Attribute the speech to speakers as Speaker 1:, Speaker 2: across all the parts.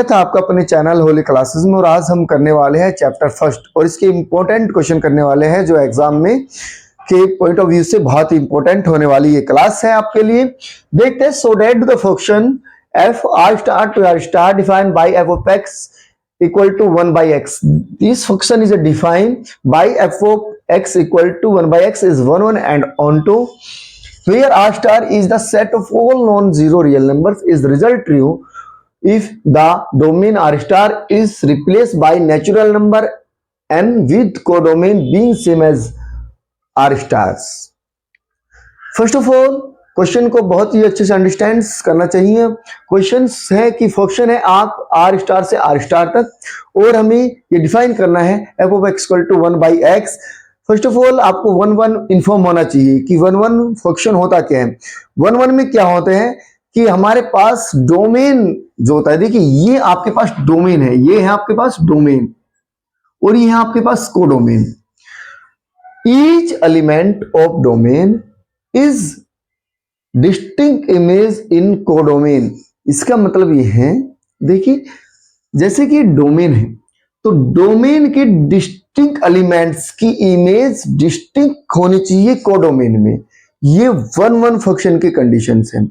Speaker 1: था आपका अपने चैनल होली क्लासेस में, और आज हम करने वाले हैं चैप्टर फर्स्ट और इसके इंपॉर्टेंट क्वेश्चन करने वाले हैं जो एग्जाम में के पॉइंट ऑफ व्यू से बहुत इंपॉर्टेंट होने वाली ये क्लास है आपके लिए। देखते हैं, so that the function f R star to R star defined by f of x equal to 1 by x. This function is defined by f of x equal to 1 by x is 1 1 and onto where r star is the set of all non-zero real numbers is the result true if the domain r star is replaced by natural number n with codomain being same as r stars. First of all, question को बहुत ही अच्छे से understand करना चाहिए। Question है कि function है आप आर स्टार से आर स्टार तक और हमें ये डिफाइन करना है F of x equal to 1 by X. First of all आपको 1 1 इन्फॉर्म होना चाहिए कि 1 1 फंक्शन होता क्या है। 1 1 में क्या होते हैं कि हमारे पास डोमेन जो होता है, देखिए ये आपके पास डोमेन है, ये है आपके पास डोमेन और ये है आपके पास codomain. Each element of domain is distinct image in codomain. इसका मतलब ये है, देखिए जैसे कि डोमेन है तो डोमेन के डिस्टिंक्ट एलिमेंट्स की इमेज डिस्टिंक्ट होनी चाहिए कोडोमेन में। ये 1 1 फंक्शन के कंडीशंस हैं।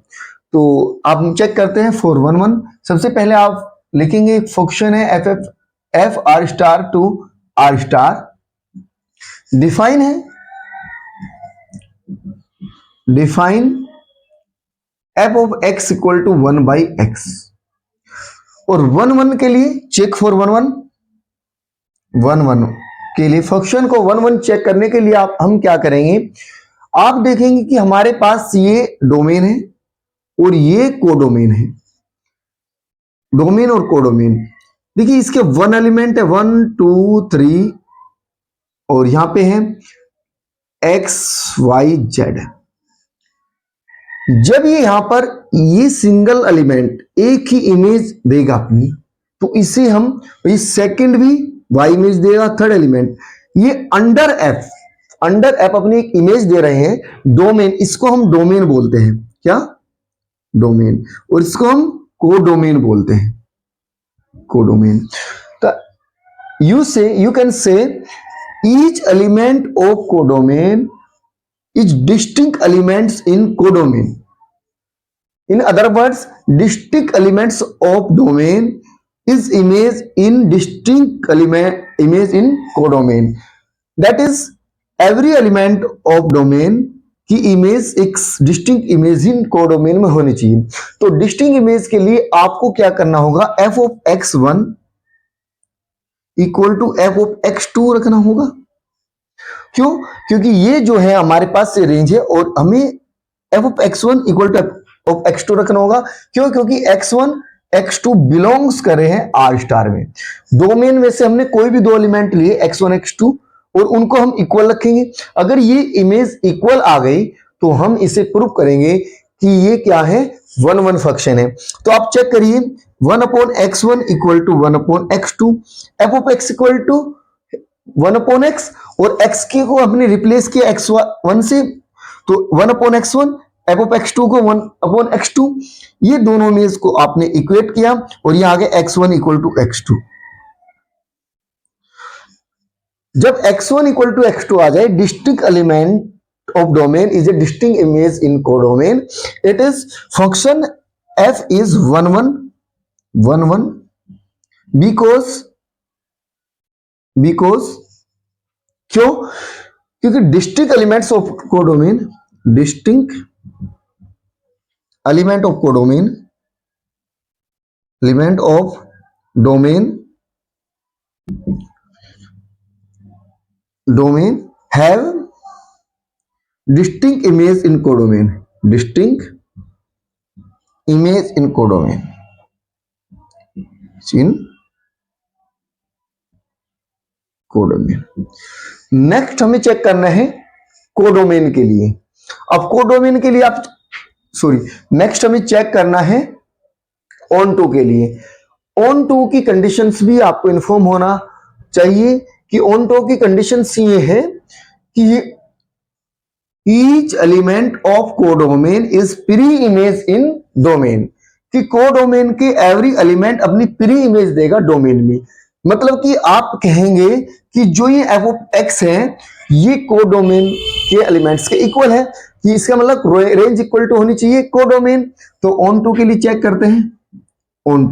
Speaker 1: तो आप चेक करते हैं फॉर 1 1। सबसे पहले आप लिखेंगे फंक्शन है f R star to R star, define है, define f of x equal to 1 by x. और 1 1 के लिए चेक फॉर 1 1 के लिए फंक्शन को 1 1 चेक करने के लिए हम क्या करेंगे, आप देखेंगे कि हमारे पास ये डोमेन है और ये कोडोमेन है। डोमेन और कोडोमेन, देखिए इसके 1 एलिमेंट है 1 2 3 और यहां पे है एक्स वाई जेड। जब ये यहां पर ये सिंगल एलिमेंट एक ही इमेज देगा अपनी, तो इसे हम ये सेकंड भी वाई इमेज देगा, थर्ड एलिमेंट ये अंडर एफ अपनी एक इमेज दे रहे हैं डोमेन, इसको हम डोमेन बोलते हैं। क्या? डोमेन। और इसको हम कोडोमेन बोलते हैं, कोडोमेन। तो you can say each element of codomain is distinct elements in codomain. In other words, distinct elements of domain is image in distinct image in codomain. That is, every element of domain की image एक distinct image in codomain में होनी चाहिए। तो distinct image के लिए आपको क्या करना होगा, F of X 1 equal to F of X 2 रखना होगा। क्यों? क्योंकि ये जो है हमारे पास से रेंज है और हमें F of X 1 equal to F of X 2 रखना होगा। क्यों? क्योंकि x1 x2 बिलोंग्स कर रहे हैं आर स्टार में। डोमेन में से हमने कोई भी दो एलिमेंट लिए x1 x2 और उनको हम इक्वल रखेंगे। अगर ये इमेज इक्वल आ गई तो हम इसे प्रूव करेंगे कि ये क्या है, 1 1 फंक्शन है। तो आप चेक करिए 1 upon x1 equal to 1 upon x2, F of x equal to 1 upon X और x के को हमने रिप्लेस किया x1 से, तो 1 upon x1, F of x2 को 1 अपॉन x2, ये दोनों इमेज को आपने इक्वेट किया और ये आ गया x1 इक्वल टू x2। जब x1 इक्वल टू x2 आ जाए, distinct element of domain is a distinct image in codomain. It is function f is 1 1 1 1 because क्यों? क्योंकि distinct elements of codomain, distinct element of codomain, element of domain have distinct image in codomain, distinct image in codomain, codomain. Next हमें check करना है codomain के लिए। अब codomain के लिए नेक्स्ट हमें चेक करना है ऑन टू के लिए। ऑन टू की कंडीशंस भी आपको इन्फॉर्म होना चाहिए कि ऑन टू की कंडीशंस ये है कि each element of codomain is pre image in domain. कि कोडोमेन के एवरी एलिमेंट अपनी प्री इमेज देगा डोमेन में। मतलब कि आप कहेंगे कि जो ये एफ ऑफ एक्स है ये कोडोमेन के एलिमेंट्स के इक्वल है, कि इसका मतलब रेंज इक्वल टू होनी चाहिए कोडोमेन। तो ऑन टू के लिए चेक करते हैं, ऑन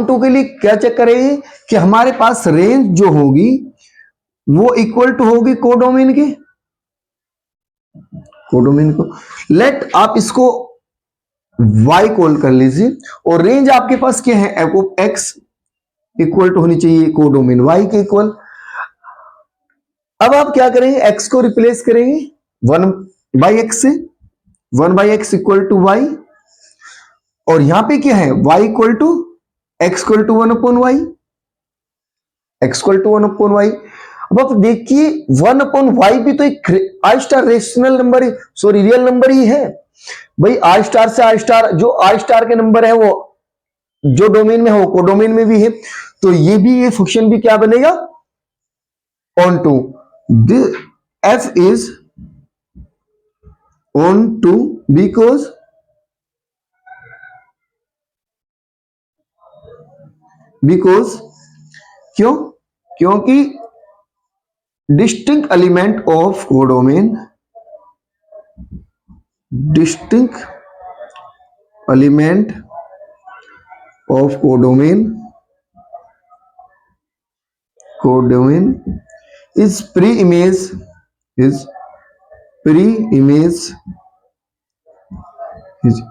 Speaker 1: टू के लिए क्या चेक करेंगे कि हमारे पास रेंज जो होगी वो इक्वल टू होगी कोडोमेन के, कोडोमेन को लेट आप इसको y कॉल कर लीजिए, और रेंज आपके पास क्या है F of x equal to होनी चाहिए कोडोमेन y के इक्वल। अब आप क्या करेंगे, x को रिप्लेस करेंगे 1/x से, 1/x इक्वल टू y, और यहां पे क्या है y equal to x equal to 1/y, x equal to 1/y। अब आप देखिए 1/y भी तो एक I star rational number, sorry real number ही है भाई। आई स्टार से आई स्टार, जो आई स्टार के नंबर है वो जो डोमेन में है वो कोडोमेन में भी है, तो ये फंक्शन भी क्या बनेगा onto. f is on to because क्यों, क्योंकि distinct element of codomain, distinct element of codomain is pre-image is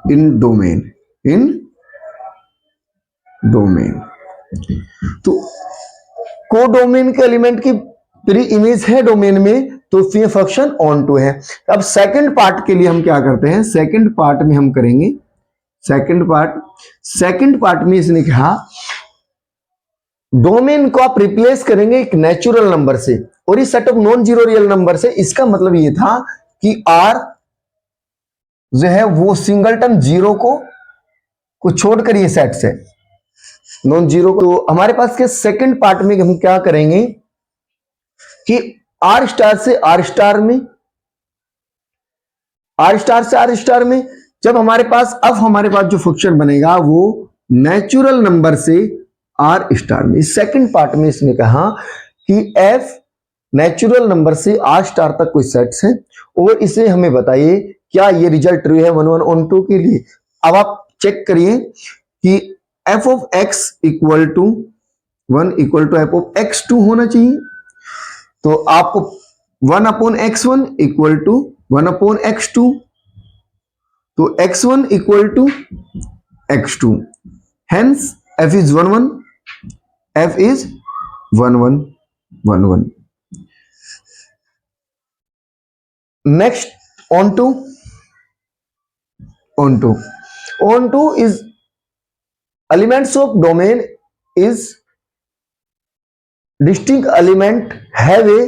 Speaker 1: in domain। तो कोडोमेन के एलिमेंट की प्री इमेज है डोमेन में, तो ये फंक्शन ऑन टू है। अब सेकंड पार्ट के लिए हम क्या करते हैं, सेकंड पार्ट में हम करेंगे सेकंड पार्ट में इसने कहा डोमेन को आप रिप्लेस करेंगे एक नेचुरल नंबर से और इस set of non zero real number से। इसका मतलब ये था कि r जो है वो सिंगलटन जीरो को छोड़कर ये सेट से नॉन जीरो को। तो हमारे पास के सेकंड पार्ट में हम क्या करेंगे कि r स्टार से r स्टार में, r स्टार से r स्टार में जब हमारे पास, अब हमारे पास जो फंक्शन बनेगा वो नेचुरल नंबर से r स्टार में। इस सेकंड पार्ट में इसने कहा कि f नेचुरल नंबर से r स्टार तक कोई सेट्स है और इसे हमें बताइए क्या ये रिजल्ट ट्रू है 1 1 ऑन 2 के लिए। अब आप चेक करिए कि f of x equal to 1 equal to f of x2 होना चाहिए। तो आपको 1/x1 इक्वल टू 1/x2, तो x1 equal to x2, hence f is 1 1, f is 1 1 1 1। Next on to is elements of domain is distinct element have a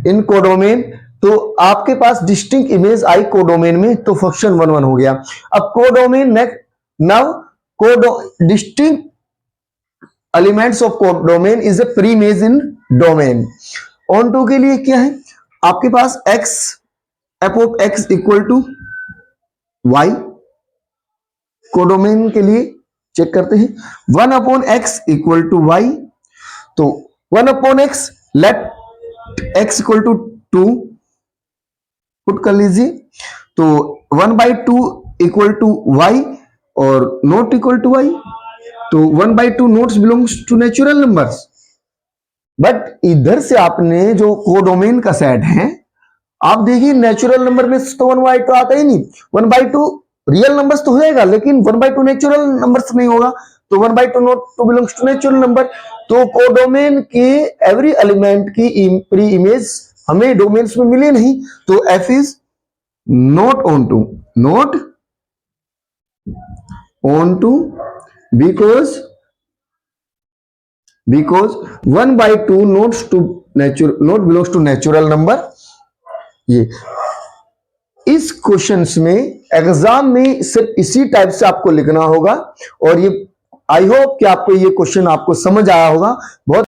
Speaker 1: in codomain। तो आपके पास distinct image आई codomain में, तो फंक्शन 1 1 हो गया। अब codomain next distinct elements of codomain is a pre image in domain. Onto के लिए क्या है आपके पास x f of x equal to y, codomain के लिए चेक करते हैं 1/x इक्वल टू y, तो 1/x let x equal to 2 put कर लीजिए, तो 1/2 इक्वल टू y और नॉट इक्वल टू y, तो 1/2 notes belongs to natural numbers. But इधर से आपने जो कोडोमेन का सेट है आप देखिए नेचुरल नंबर में तो 1/2 आता ही नहीं, 1/2 रियल नंबर्स तो हो जाएगा लेकिन 1/2 नेचुरल नंबर्स नहीं होगा, तो 1/2 not to belongs to natural number. तो कोडोमेन के एवरी एलिमेंट की प्री इमेज हमें डोमेन्स में मिले नहीं, तो f is not onto because 1/2 not belongs to natural number. ये इस क्वेश्चंस में एग्जाम में सिर्फ इसी टाइप से आपको लिखना होगा और ये आई होप कि आपको ये क्वेश्चन आपको समझ आया होगा। बहुत